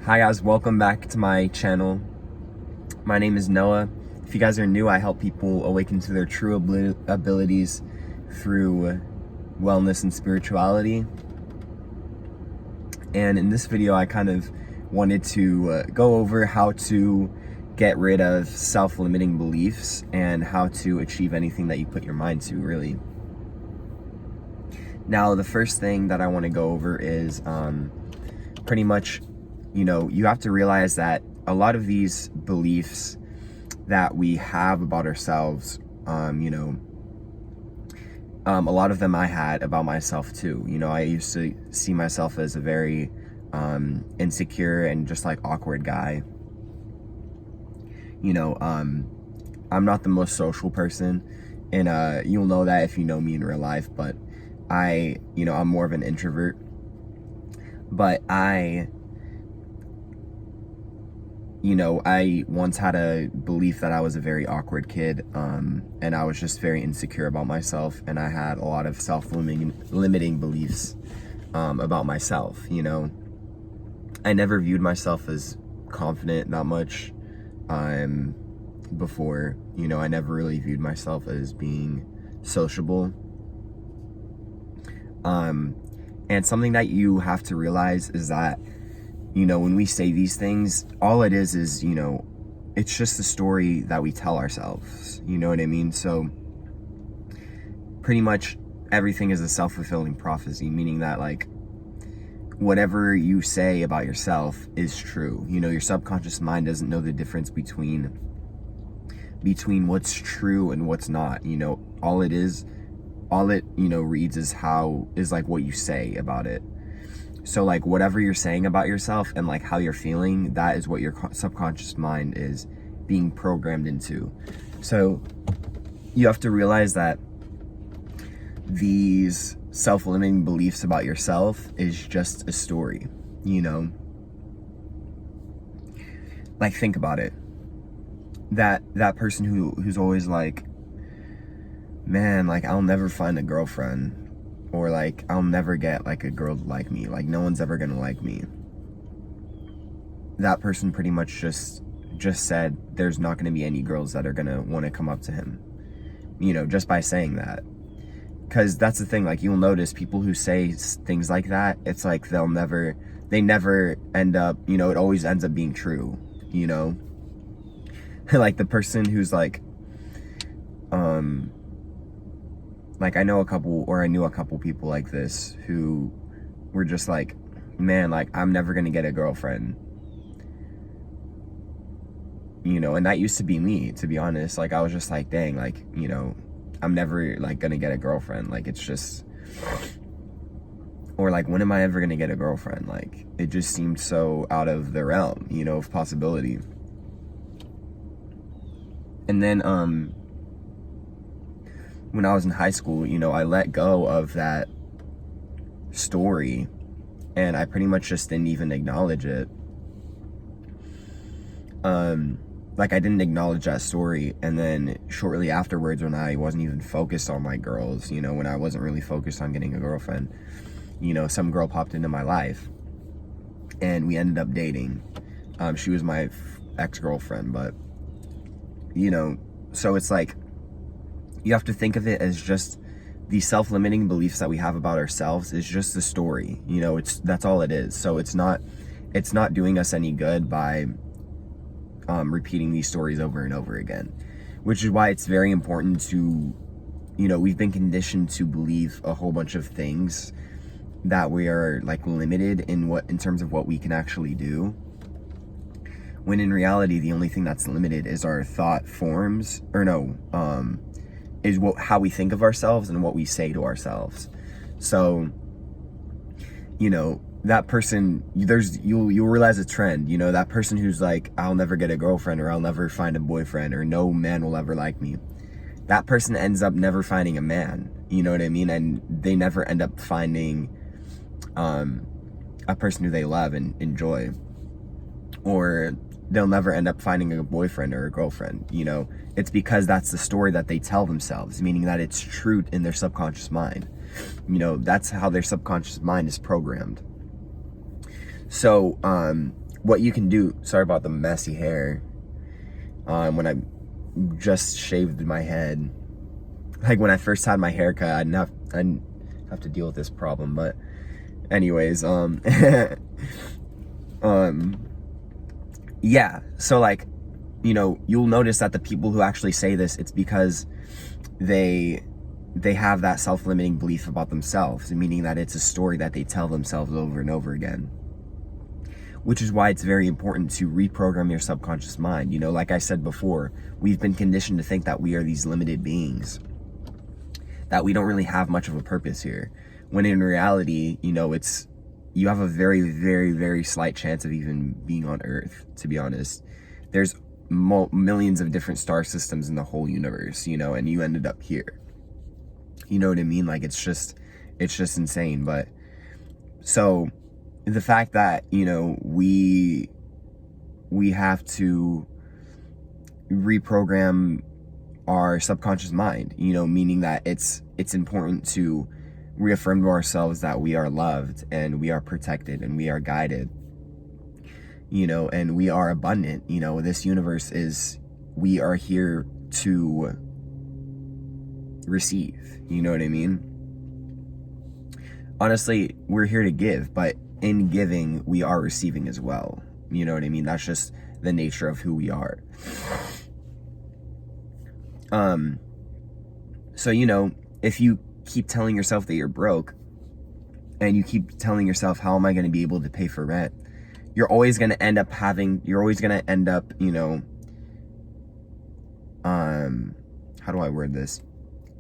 Hi guys, welcome back to my channel. My name is Noah. If you guys are new, I help people awaken to their true abilities through wellness and spirituality. And in this video, I kind of wanted to go over how to get rid of self-limiting beliefs and how to achieve anything that you put your mind to, really. Now, the first thing that I want to go over is pretty much, you have to realize that a lot of these beliefs that we have about ourselves, a lot of them I had about myself too. I used to see myself as a very insecure and just like awkward guy. I'm not the most social person, and you'll know that if you know me in real life, but I'm more of an introvert. But I once had a belief that I was a very awkward kid, and I was just very insecure about myself, and I had a lot of self-limiting beliefs about myself. I never viewed myself as confident that much before. I never really viewed myself as being sociable. And something that you have to realize is that when we say these things, all it is, it's just the story that we tell ourselves. You know what I mean? So pretty much everything is a self-fulfilling prophecy, meaning that like whatever you say about yourself is true. Your subconscious mind doesn't know the difference between what's true and what's not. All it reads is like what you say about it. So like whatever you're saying about yourself and like how you're feeling, that is what your subconscious mind is being programmed into. So you have to realize that these self-limiting beliefs about yourself is just a story. Like think about it. That person who's always like, man, like I'll never find a girlfriend, or like I'll never get like a girl to like me, like no one's ever gonna like me. That person pretty much just said there's not gonna be any girls that are gonna want to come up to him, just by saying that. Because that's the thing, like you'll notice people who say things like that, it's like they never end up, it always ends up being true. Like the person who's like I knew a couple people like this who were just like, man, like I'm never gonna get a girlfriend. And that used to be me, to be honest. Like I was just like, dang, like, I'm never like gonna get a girlfriend. Like it's just, or like, when am I ever gonna get a girlfriend? Like it just seemed so out of the realm, of possibility. And then, when I was in high school, I let go of that story, and I pretty much just didn't even acknowledge it. Like I didn't acknowledge that story, and then shortly afterwards, when I wasn't even focused on like girls, when I wasn't really focused on getting a girlfriend, some girl popped into my life, and we ended up dating. She was my ex-girlfriend, but so it's like, you have to think of it as just the self-limiting beliefs that we have about ourselves is just the story. That's all it is. So it's not doing us any good by repeating these stories over and over again, which is why it's very important to, we've been conditioned to believe a whole bunch of things that we are like limited in terms of what we can actually do, when in reality the only thing that's limited is our thought forms, is how we think of ourselves and what we say to ourselves. So, that person, you'll realize a trend, that person who's like, I'll never get a girlfriend, or I'll never find a boyfriend, or no man will ever like me. That person ends up never finding a man, you know what I mean? And they never end up finding a person who they love and enjoy, or they'll never end up finding a boyfriend or a girlfriend. It's because that's the story that they tell themselves, meaning that it's true in their subconscious mind. That's how their subconscious mind is programmed. So what you can do, sorry about the messy hair, when I just shaved my head. Like when I first had my haircut, I'd have to deal with this problem, but anyways, yeah, so like, you know, you'll notice that the people who actually say this, it's because they have that self-limiting belief about themselves, meaning that it's a story that they tell themselves over and over again. Which is why it's very important to reprogram your subconscious mind. You know, like I said before, we've been conditioned to think that we are these limited beings, that we don't really have much of a purpose here. When in reality, you know, you have a very, very, very slight chance of even being on Earth, to be honest. There's millions of different star systems in the whole universe, you know, and you ended up here. You know what I mean? Like, it's just insane. But so the fact that, you know, we have to reprogram our subconscious mind, you know, meaning that it's important to reaffirm to ourselves that we are loved and we are protected and we are guided, you know, and we are abundant. You know, this universe we are here to receive, you know what I mean? Honestly, we're here to give, but in giving, we are receiving as well. You know what I mean? That's just the nature of who we are. So, you know, if you keep telling yourself that you're broke and you keep telling yourself, how am I going to be able to pay for rent? You're always going to end up, you know, how do I word this?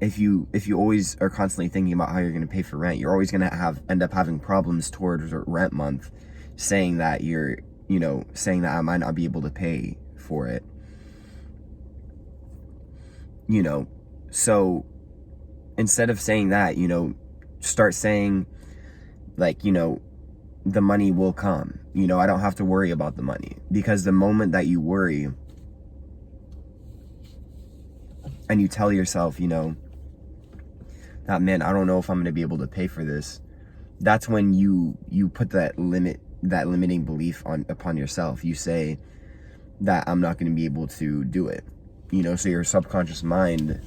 If you always are constantly thinking about how you're going to pay for rent, you're always going to end up having problems towards rent month, saying that I might not be able to pay for it. You know, so instead of saying that, you know, start saying, like, you know, the money will come. You know, I don't have to worry about the money. Because the moment that you worry and you tell yourself, you know, that, man, I don't know if I'm going to be able to pay for this, that's when you put that limiting belief upon yourself. You say that I'm not going to be able to do it. You know, so your subconscious mind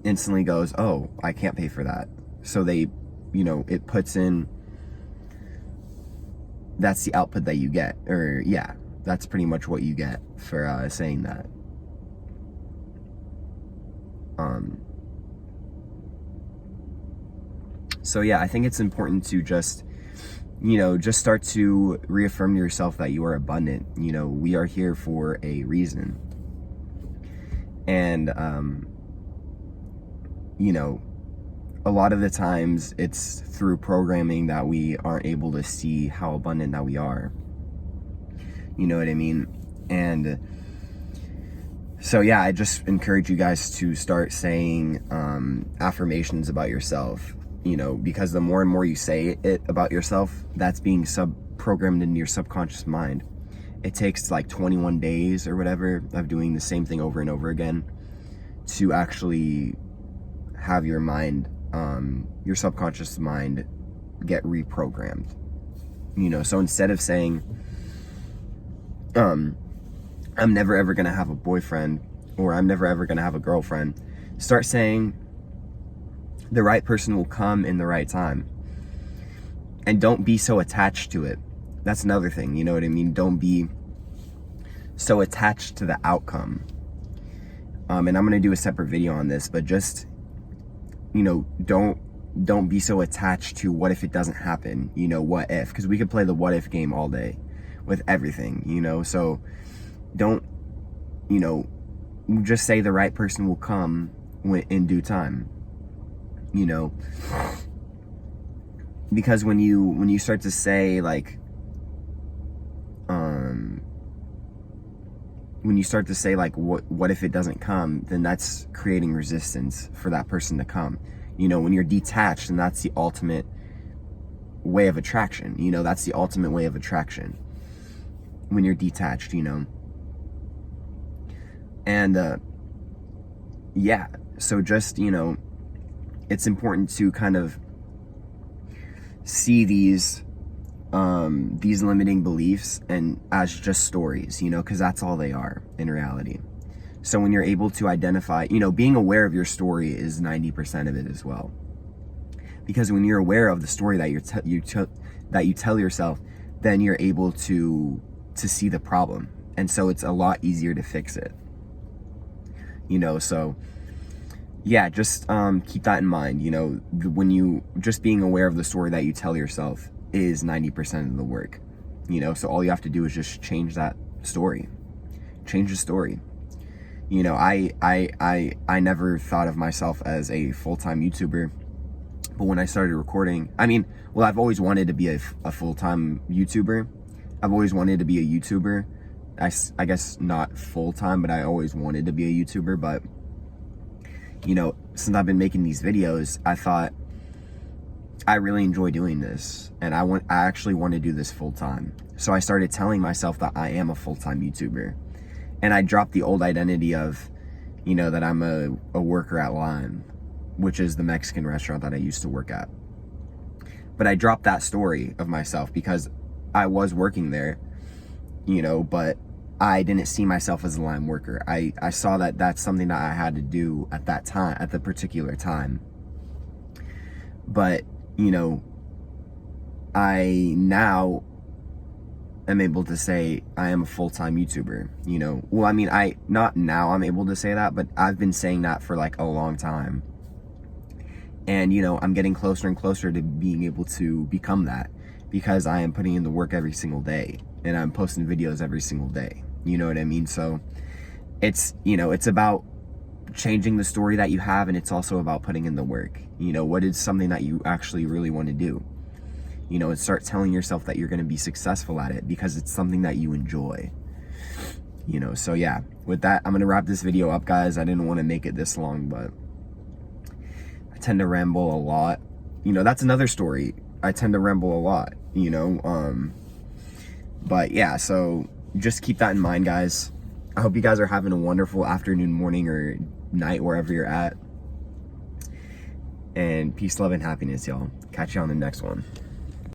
instantly goes, oh, I can't pay for that. So they, you know, it puts in, that's the output that you get. Or yeah, that's pretty much what you get for saying that. So yeah, I think it's important to just start to reaffirm to yourself that you are abundant. You know, we are here for a reason. And, you know, a lot of the times it's through programming that we aren't able to see how abundant that we are. You know what I mean? And so yeah, I just encourage you guys to start saying affirmations about yourself, you know, because the more and more you say it about yourself, that's being programmed into your subconscious mind. It takes like 21 days or whatever of doing the same thing over and over again to actually have your mind, your subconscious mind get reprogrammed. You know, so instead of saying, I'm never ever gonna have a boyfriend, or I'm never ever gonna have a girlfriend, start saying the right person will come in the right time. And don't be so attached to it. That's another thing, you know what I mean? Don't be so attached to the outcome. And I'm gonna do a separate video on this, but just, you know, don't be so attached to what if it doesn't happen, you know, what if, because we could play the what if game all day with everything, you know. So don't, you know, just say the right person will come in due time, you know. Because when you start to say like, when you start to say like, what if it doesn't come, then that's creating resistance for that person to come. You know, when you're detached, and that's the ultimate way of attraction, you know, that's the ultimate way of attraction, when you're detached, you know. And yeah, so just, you know, it's important to kind of see these these limiting beliefs and as just stories, you know, because that's all they are in reality. So when you're able to identify, you know, being aware of your story is 90% of it as well. Because when you're aware of the story that you tell yourself, then you're able to see the problem, and so it's a lot easier to fix it. You know, so yeah, just keep that in mind. You know, when you just being aware of the story that you tell yourself is 90% of the work. You know, so all you have to do is just change that story, change the story. You know, I never thought of myself as a full-time YouTuber. But when I started recording, I mean, well, I've always wanted to be a full-time YouTuber. I've always wanted to be a YouTuber. I guess not full-time, but I always wanted to be a YouTuber. But, you know, since I've been making these videos, I thought I really enjoy doing this. And I actually want to do this full-time. So I started telling myself that I am a full-time YouTuber. And I dropped the old identity of, you know, that I'm a worker at Lime, which is the Mexican restaurant that I used to work at. But I dropped that story of myself because I was working there, you know, but I didn't see myself as a Lime worker. I saw that that's something that I had to do at that time, at the particular time. But, you know, I now am able to say I am a full-time YouTuber, you know. Well, I mean, not now I'm able to say that, but I've been saying that for like a long time. And, you know, I'm getting closer and closer to being able to become that because I am putting in the work every single day and I'm posting videos every single day. You know what I mean? So it's, you know, it's about changing the story that you have, and it's also about putting in the work. You know, what is something that you actually really want to do? You know, and start telling yourself that you're going to be successful at it because it's something that you enjoy. You know, so yeah, with that, I'm going to wrap this video up, guys. I didn't want to make it this long, but I tend to ramble a lot. You know, that's another story. I tend to ramble a lot, you know. But yeah, so just keep that in mind, guys. I hope you guys are having a wonderful afternoon, morning, or night, wherever you're at. And peace, love, and happiness, y'all. Catch you on the next one.